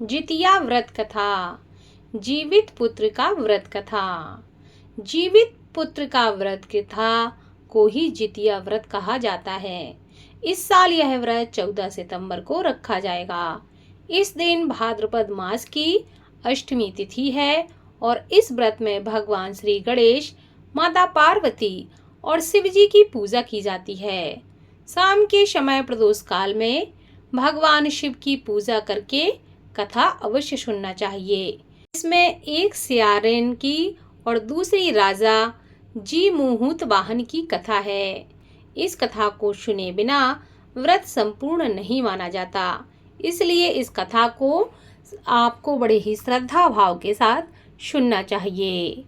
जितिया व्रत कथा। जीवित पुत्र का व्रत कथा। जीवित पुत्र का व्रत कथा को ही जितिया व्रत कहा जाता है। इस साल यह व्रत 14 सितंबर को रखा जाएगा। इस दिन भाद्रपद मास की अष्टमी तिथि है और इस व्रत में भगवान श्री गणेश, माता पार्वती और शिव जी की पूजा की जाती है। शाम के समय प्रदोष काल में भगवान शिव की पूजा करके कथा अवश्य सुनना चाहिए। इसमें एक सियारेन की और दूसरी राजा जी मुहूत वाहन की कथा है। इस कथा को सुने बिना व्रत संपूर्ण नहीं माना जाता, इसलिए इस कथा को आपको बड़े ही श्रद्धा भाव के साथ सुनना चाहिए।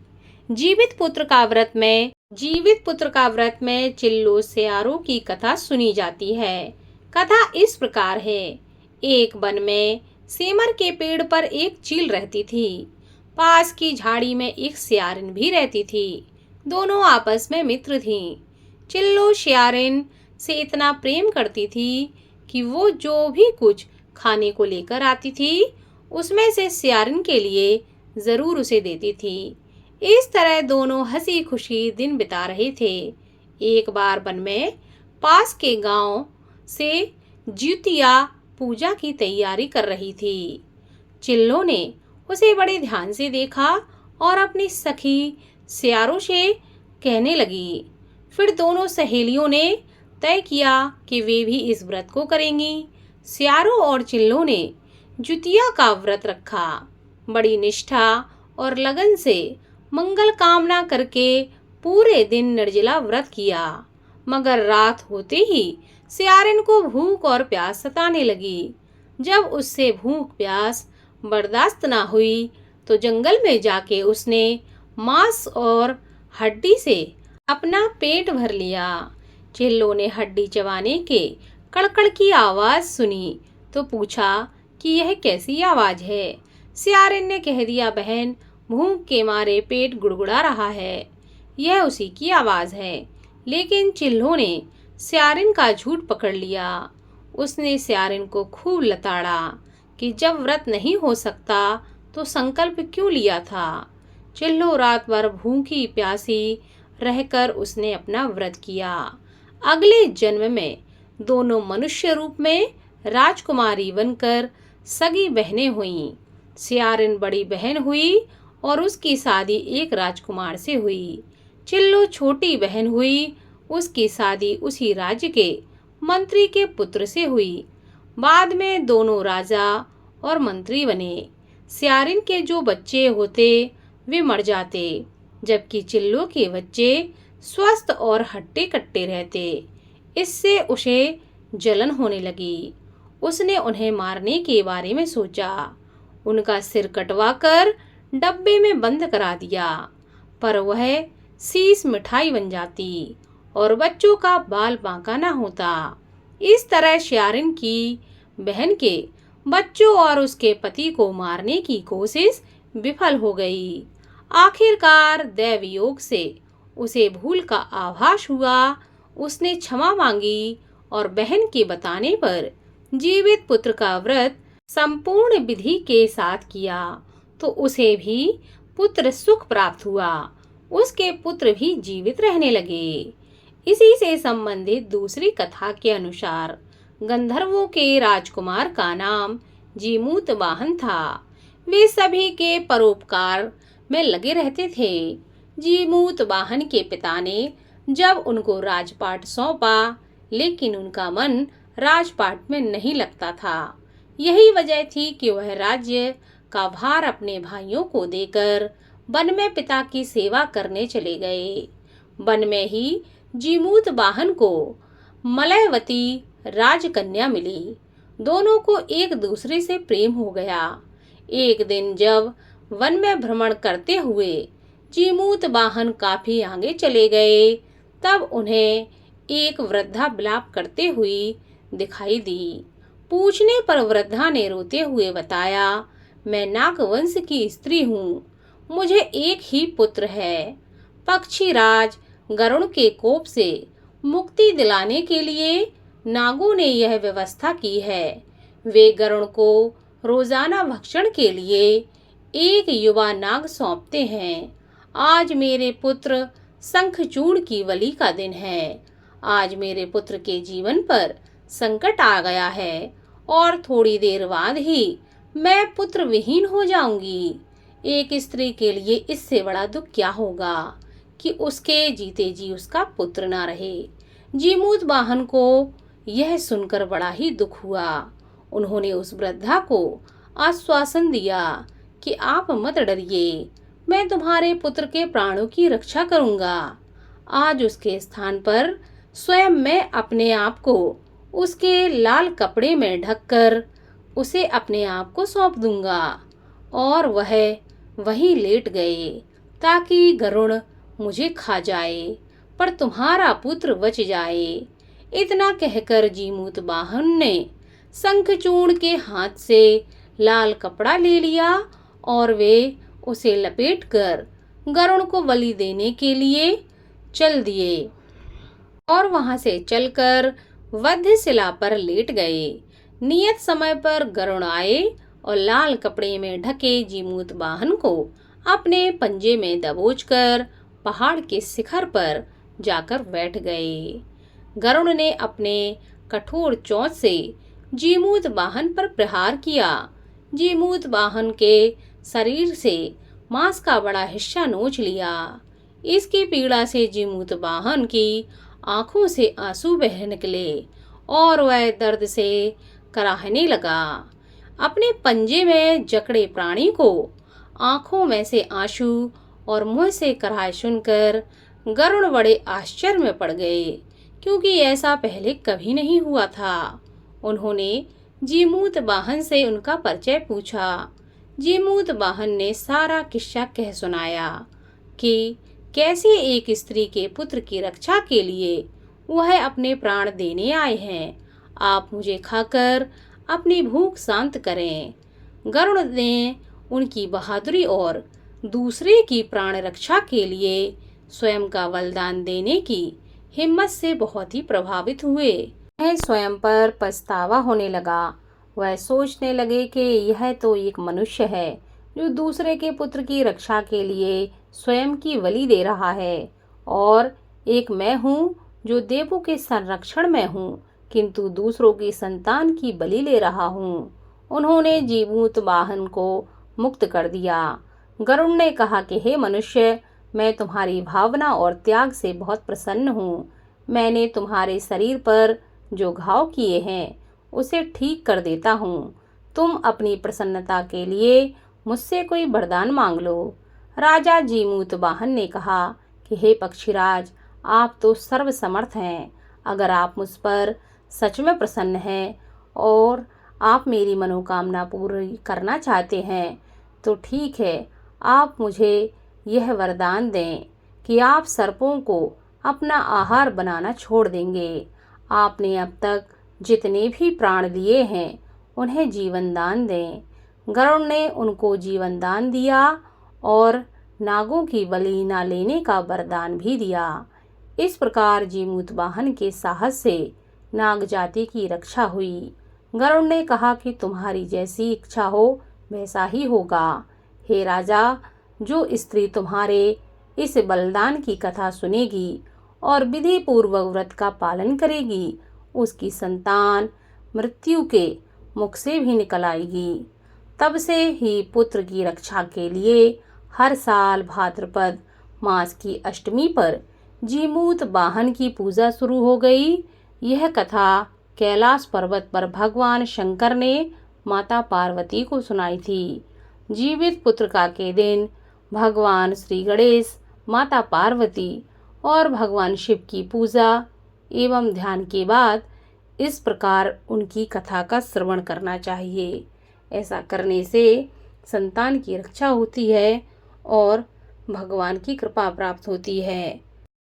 जीवित पुत्र का व्रत में चिल्लो सियारों की कथा सुनी जाती है। कथा इस प्रकार है। एक वन में सेमर के पेड़ पर एक चील रहती थी। पास की झाड़ी में एक सियारिन भी रहती थी। दोनों आपस में मित्र थीं। चिल्लो सियारिन से इतना प्रेम करती थी कि वो जो भी कुछ खाने को लेकर आती थी, उसमें से सियारिन के लिए जरूर उसे देती थी। इस तरह दोनों हंसी खुशी दिन बिता रहे थे। एक बार वन में पास के गांव से जितिया पूजा की तैयारी कर रही थी। चिल्लो ने उसे बड़े ध्यान से देखा और अपनी सखी सियारों से कहने लगी। फिर दोनों सहेलियों ने तय किया कि वे भी इस व्रत को करेंगी। सियारों और चिल्लो ने जितिया का व्रत रखा। बड़ी निष्ठा और लगन से मंगल कामना करके पूरे दिन निर्जला व्रत किया। मगर रात होते ही सियारिन को भूख और प्यास सताने लगी। जब उससे भूख प्यास बर्दाश्त ना हुई तो जंगल में जाके उसने मांस और हड्डी से अपना पेट भर लिया। चिल्लो ने हड्डी चबाने के कड़कड़ की आवाज सुनी तो पूछा कि यह कैसी आवाज है। सियारिन ने कह दिया, बहन, भूख के मारे पेट गुड़गुड़ा रहा है, यह उसी की आवाज है। लेकिन चिल्लो ने सियारिन का झूठ पकड़ लिया। उसने सियारिन को खूब लताड़ा कि जब व्रत नहीं हो सकता तो संकल्प क्यों लिया था। चिल्लो रात भर भूखी प्यासी रहकर उसने अपना व्रत किया। अगले जन्म में दोनों मनुष्य रूप में राजकुमारी बनकर सगी बहनें हुईं। सियारिन बड़ी बहन हुई और उसकी शादी एक राजकुमार से हुई। चिल्लो छोटी बहन हुई, उसकी शादी उसी राज्य के मंत्री के पुत्र से हुई। बाद में दोनों राजा और मंत्री बने। सियारिन के जो बच्चे होते वे मर जाते, जबकि चिल्लो के बच्चे स्वस्थ और हट्टे कट्टे रहते। इससे उसे जलन होने लगी। उसने उन्हें मारने के बारे में सोचा। उनका सिर कटवाकर डब्बे में बंद करा दिया, पर वह शीश मिठाई बन जाती और बच्चों का बाल बांका ना होता। इस तरह सियारिन की बहन के बच्चों और उसके पति को मारने की कोशिश विफल हो गई। आखिरकार दैव योग से उसे भूल का आभास हुआ। उसने क्षमा मांगी और बहन के बताने पर जीवित पुत्र का व्रत संपूर्ण विधि के साथ किया तो उसे भी पुत्र सुख प्राप्त हुआ। उसके पुत्र भी जीवित रहने लगे। इसी से संबंधित दूसरी कथा के अनुसार गंधर्वों के राजकुमार का नाम जीमूत वाहन था। वे सभी के परोपकार में लगे रहते थे। जीमूत वाहन के पिता ने जब उनको राजपाट सौंपा, लेकिन उनका मन राजपाट में नहीं लगता था। यही वजह थी कि वह राज्य का भार अपने भाइयों को देकर वन में पिता की सेवा करने चले गए। वन में ही जीमूत वाहन को मलयवती राजकन्या मिली। दोनों को एक दूसरे से प्रेम हो गया। एक दिन जब वन में भ्रमण करते हुए जीमूत वाहन काफी आगे चले गए, तब उन्हें एक वृद्धा विलाप करते हुए दिखाई दी। पूछने पर वृद्धा ने रोते हुए बताया, मैं नागवंश की स्त्री हूँ। मुझे एक ही पुत्र है। पक्षीराज गरुड़ के कोप से मुक्ति दिलाने के लिए नागों ने यह व्यवस्था की है। वे गरुड़ को रोजाना भक्षण के लिए एक युवा नाग सौंपते हैं। आज मेरे पुत्र शंखचूड़ की बलि का दिन है। आज मेरे पुत्र के जीवन पर संकट आ गया है और थोड़ी देर बाद ही मैं पुत्र विहीन हो जाऊंगी। एक स्त्री के लिए इससे बड़ा दुख क्या होगा कि उसके जीते जी उसका पुत्र ना रहे। जीमूत वाहन को यह सुनकर बड़ा ही दुख हुआ। उन्होंने उस वृद्धा को आश्वासन दिया कि आप मत डरिए, मैं तुम्हारे पुत्र के प्राणों की रक्षा करूंगा। आज उसके स्थान पर स्वयं मैं अपने आप को उसके लाल कपड़े में ढककर उसे अपने आप को सौंप दूंगा। और वह वहीं लेट गए ताकि गरुड़ मुझे खा जाए पर तुम्हारा पुत्र बच जाए। इतना कहकर जीमूत वाहन ने शंखचूड़ के हाथ से लाल कपड़ा ले लिया और वे उसे लपेटकर गरुड़ को बलि देने के लिए चल दिए और वहां से चलकर वध्यशिला पर लेट गए। नियत समय पर गरुड़ आए और लाल कपड़े में ढके जीमूत वाहन को अपने पंजे में दबोचकर पहाड़ के शिखर पर जाकर बैठ गए। गरुड़ ने अपने कठोर चोंच से जीमूत वाहन पर प्रहार किया। जीमूत वाहन के शरीर से मांस का बड़ा हिस्सा नोच लिया। इसकी पीड़ा से जीमूत वाहन की आंखों से आंसू बह निकले और वह दर्द से कराहने लगा। अपने पंजे में जकड़े प्राणी को आंखों में से आंसू और मुंह से कराह सुनकर गरुड़ बड़े आश्चर्य में पड़ गए, क्योंकि ऐसा पहले कभी नहीं हुआ था। उन्होंने जीमूत वाहन से उनका परिचय पूछा। जीमूत वाहन ने सारा किस्सा कह सुनाया कि कैसे एक स्त्री के पुत्र की रक्षा के लिए वह अपने प्राण देने आए हैं। आप मुझे खाकर अपनी भूख शांत करें। गरुड़ ने उनकी बहादुरी और दूसरे की प्राण रक्षा के लिए स्वयं का बलिदान देने की हिम्मत से बहुत ही प्रभावित हुए। वह स्वयं पर पछतावा होने लगा। वह सोचने लगे कि यह तो एक मनुष्य है जो दूसरे के पुत्र की रक्षा के लिए स्वयं की बलि दे रहा है, और एक मैं हूँ जो देवों के संरक्षण में हूँ किंतु दूसरों की संतान की बलि ले रहा हूँ। उन्होंने जीमूत वाहन को मुक्त कर दिया। गरुड़ ने कहा कि हे मनुष्य, मैं तुम्हारी भावना और त्याग से बहुत प्रसन्न हूँ। मैंने तुम्हारे शरीर पर जो घाव किए हैं उसे ठीक कर देता हूँ। तुम अपनी प्रसन्नता के लिए मुझसे कोई वरदान मांग लो। राजा जीमूत वाहन ने कहा कि हे पक्षीराज, आप तो सर्वसमर्थ हैं। अगर आप मुझ पर सच में प्रसन्न हैं और आप मेरी मनोकामना पूरी करना चाहते हैं तो ठीक है, आप मुझे यह वरदान दें कि आप सर्पों को अपना आहार बनाना छोड़ देंगे। आपने अब तक जितने भी प्राण लिए हैं उन्हें जीवन दान दें। गरुड़ ने उनको जीवन दान दिया और नागों की बलि न लेने का वरदान भी दिया। इस प्रकार जीमूत वाहन के साहस से नाग जाति की रक्षा हुई। गरुड़ ने कहा कि तुम्हारी जैसी इच्छा हो वैसा ही होगा। हे राजा, जो स्त्री तुम्हारे इस बलिदान की कथा सुनेगी और विधि पूर्वक व्रत का पालन करेगी, उसकी संतान मृत्यु के मुख से भी निकल आएगी। तब से ही पुत्र की रक्षा के लिए हर साल भाद्रपद मास की अष्टमी पर जीमूत वाहन की पूजा शुरू हो गई। यह कथा कैलाश पर्वत पर भगवान शंकर ने माता पार्वती को सुनाई थी। जीवित पुत्रिका के दिन भगवान श्री गणेश, माता पार्वती और भगवान शिव की पूजा एवं ध्यान के बाद इस प्रकार उनकी कथा का श्रवण करना चाहिए। ऐसा करने से संतान की रक्षा होती है और भगवान की कृपा प्राप्त होती है।